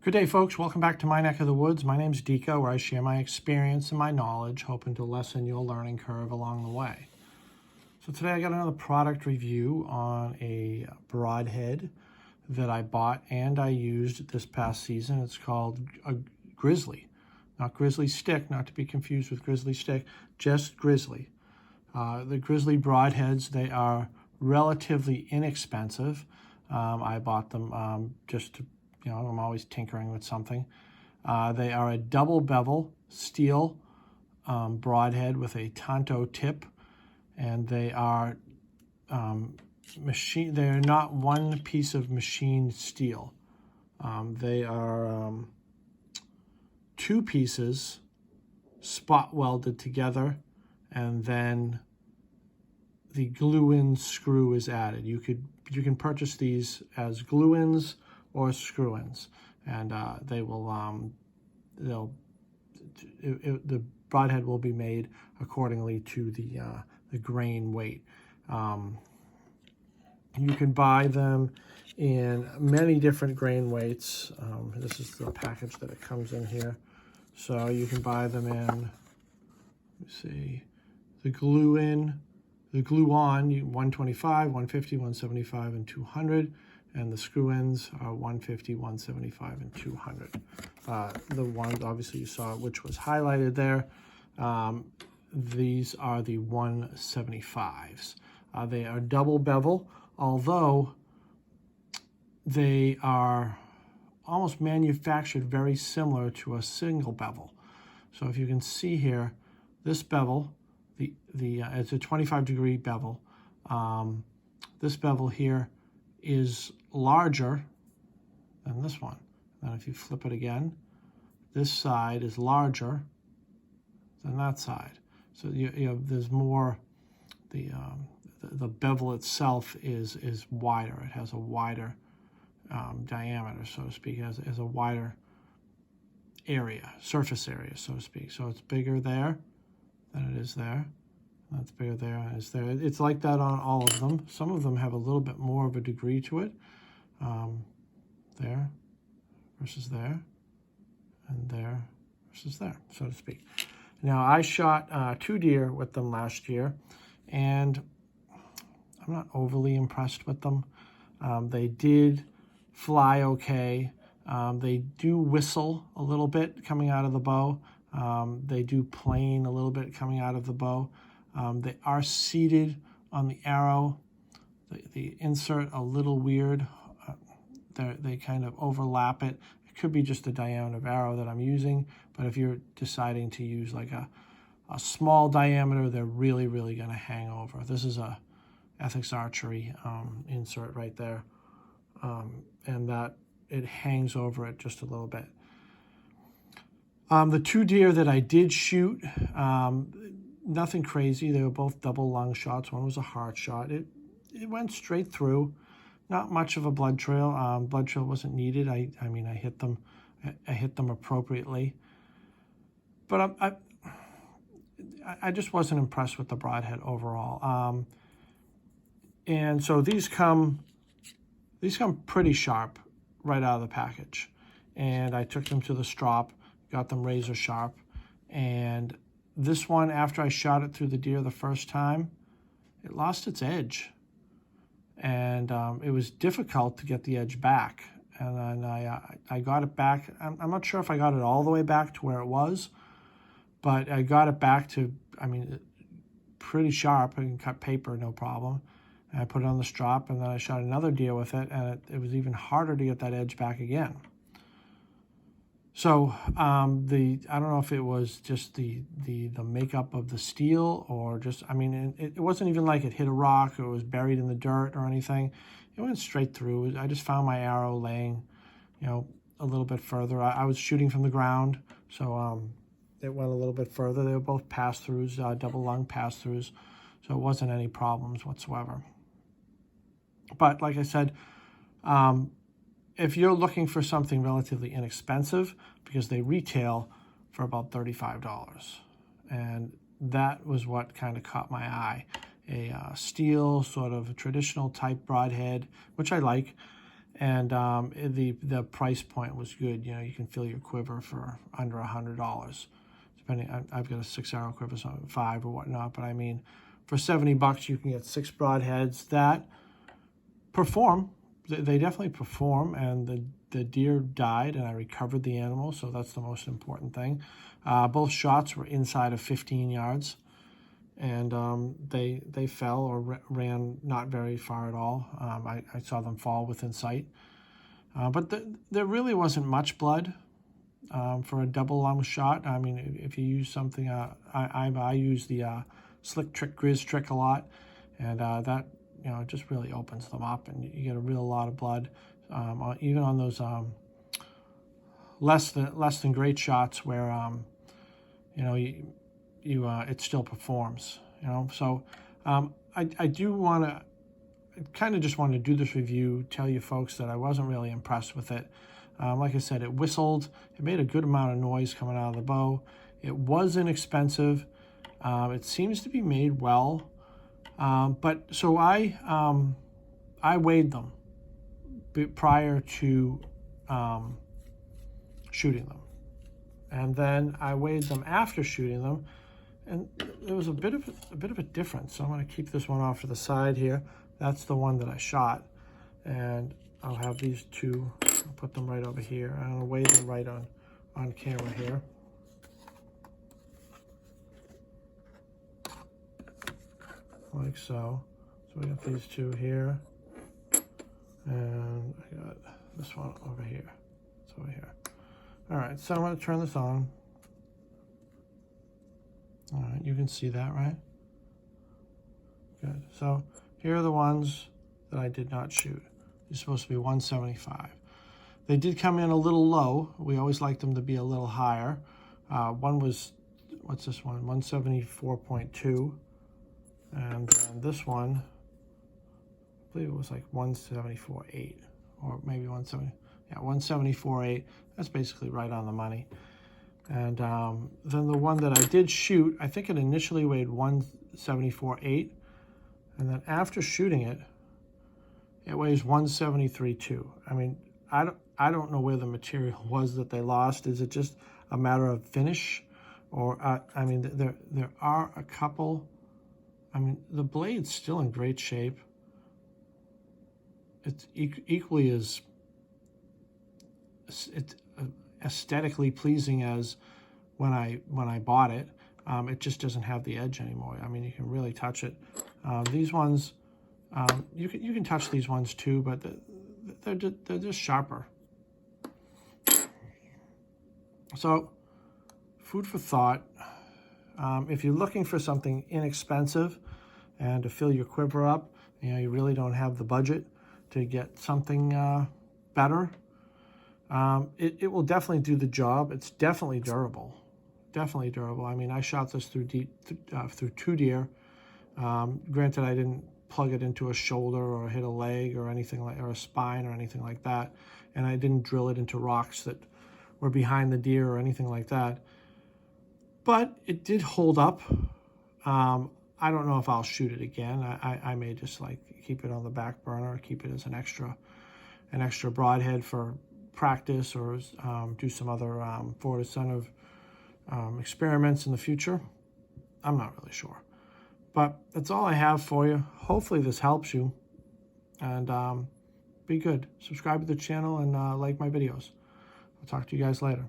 Good day, folks. Welcome back to my neck of the woods. My name's Deco, where I share my experience and my knowledge, hoping to lessen your learning curve along the way. So today I got another product review on a broadhead that I bought and I used this past season. It's called a Grizzly, not Grizzly Stick, not to be confused with Grizzly Stick, just Grizzly. The Grizzly Broadheads, they are relatively inexpensive. I bought them just to, I'm always tinkering with something. They are a double bevel steel broadhead with a tanto tip, and they are they're not one piece of machined steel. They are two pieces spot welded together, and then the glue-in screw is added. You can purchase these as glue-ins or screw-ins, and they will the broadhead will be made accordingly to the grain weight. You can buy them in many different grain weights. This is the package that it comes in here. So you can buy them in, let me see, the glue-in, the glue-on, 125, 150, 175, and 200. And the screw-ins are 150, 175, and 200. The ones, obviously, you saw which was highlighted there. These are the 175s. They are double bevel, although they are almost manufactured very similar to a single bevel. So if you can see here, this bevel, it's a 25-degree bevel. This bevel here is larger than this one. And if you flip it again, this side is larger than that side. So there's more. The bevel itself is wider. It has a wider diameter, so to speak. It has a wider area, surface area, so to speak. So it's bigger there than it is there. That's bigger there than it is there. It's like that on all of them. Some of them have a little bit more of a degree to it. There versus there, and there versus there, so to speak. Now, I shot 2 deer with them last year, and I'm not overly impressed with them. They did fly okay. They do whistle a little bit coming out of the bow. They do plane a little bit coming out of the bow. They are seated on the arrow. The insert a little weird. They kind of overlap it. It could be just the diameter of arrow that I'm using, but if you're deciding to use like a small diameter, they're really, really going to hang over. This is a Ethics Archery insert right there, and that it hangs over it just a little bit. The 2 deer that I did shoot, nothing crazy. They were both double lung shots. One was a heart shot. It went straight through. Not much of a blood trail. Blood trail wasn't needed. I mean, I hit them appropriately. But I just wasn't impressed with the broadhead overall. And so these come pretty sharp right out of the package. And I took them to the strop, got them razor sharp. And this one, after I shot it through the deer the first time, it lost its edge. And it was difficult to get the edge back. And then I got it back. I'm not sure if I got it all the way back to where it was, but I got it back to, pretty sharp. I can cut paper, no problem. And I put it on the strop, and then I shot another deer with it, and it was even harder to get that edge back again. So I don't know if it was just the makeup of the steel, or just, it wasn't even like it hit a rock or it was buried in the dirt or anything. It went straight through. I just found my arrow laying, a little bit further. I was shooting from the ground, so it went a little bit further. They were both pass-throughs, double lung pass-throughs, so it wasn't any problems whatsoever. But like I said, if you're looking for something relatively inexpensive, because they retail for about $35, and that was what kind of caught my eye. A steel, sort of a traditional type broadhead, which I like, And the price point was good. You know, you can fill your quiver for under $100, depending. I've got a 6-arrow quiver, so 5 or whatnot. But I mean, for $70, you can get 6 broadheads that perform. They definitely perform, and the deer died, and I recovered the animal, so that's the most important thing. Both shots were inside of 15 yards, and they fell or ran not very far at all. I saw them fall within sight. But there really wasn't much blood for a double lung shot. I mean, if you use something, I use the slick trick Grizz trick a lot, and that, you know, it just really opens them up, and you get a real lot of blood, even on those less than great shots where you know, it still performs. You know, so I do want to. I kind of just wanted to do this review, tell you folks that I wasn't really impressed with it. Like I said, it whistled. It made a good amount of noise coming out of the bow. It was inexpensive. It seems to be made well. But so I weighed them prior to shooting them, and then I weighed them after shooting them, and there was a bit of a difference. So I'm going to keep this one off to the side here. That's the one that I shot, and I'll have these two. I'll put them right over here. I'm going to weigh them right on camera here. Like so. So we got these two here, and I got this one over here. It's over here. All right, so I'm going to turn this on. All right, you can see that, right? Good. So here are the ones that I did not shoot. They're supposed to be 175. They did come in a little low. We always like them to be a little higher. One was, what's this one? 174.2. And then this one, I believe it was like 174.8, or maybe 170. Yeah, 174.8. That's basically right on the money. And then the one that I did shoot, I think it initially weighed 174.8, and then after shooting it, it weighs 173.2. I mean, I don't know where the material was that they lost. Is it just a matter of finish, or I mean, there are a couple. I mean, the blade's still in great shape. It's equally as aesthetically pleasing as when I bought it. It just doesn't have the edge anymore. I mean, you can really touch it. These ones, you can touch these ones too, but they're just sharper. So, food for thought. If you're looking for something inexpensive and to fill your quiver up, you know, you really don't have the budget to get something better, it will definitely do the job. It's definitely durable. Definitely durable. I mean, I shot this through 2 deer. Granted, I didn't plug it into a shoulder or hit a leg or anything like, or a spine or anything like that, and I didn't drill it into rocks that were behind the deer or anything like that. But it did hold up. I don't know if I'll shoot it again. I may just like keep it on the back burner, keep it as an extra broadhead for practice, or do some other forward incentive experiments in the future. I'm not really sure. But that's all I have for you. Hopefully this helps you. And be good. Subscribe to the channel and like my videos. I'll talk to you guys later.